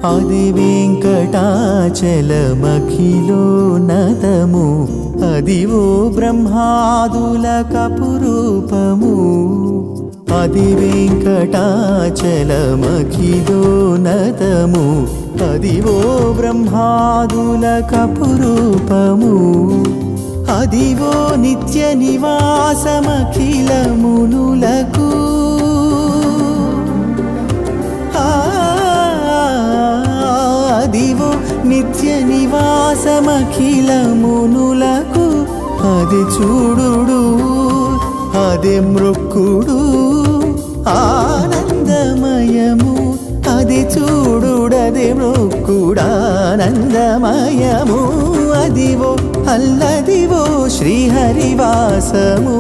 అది వెంకటాచలమఖిలోన్నతము అదివో బ్రహ్మాదులకపురూపము అది వెంకటాచలమఖిలోన్నతము అదివో బ్రహ్మాదులకపురూపము అదివో నిత్య నివాసమఖిలమునులకు అదివో నిత్య నివాసమఖిలమునులకు అది చూడుడు అది మృక్కుడు ఆనందమయము అది చూడుడది మృక్కుడానందమయము అదివో అల్లదివో శ్రీహరివాసము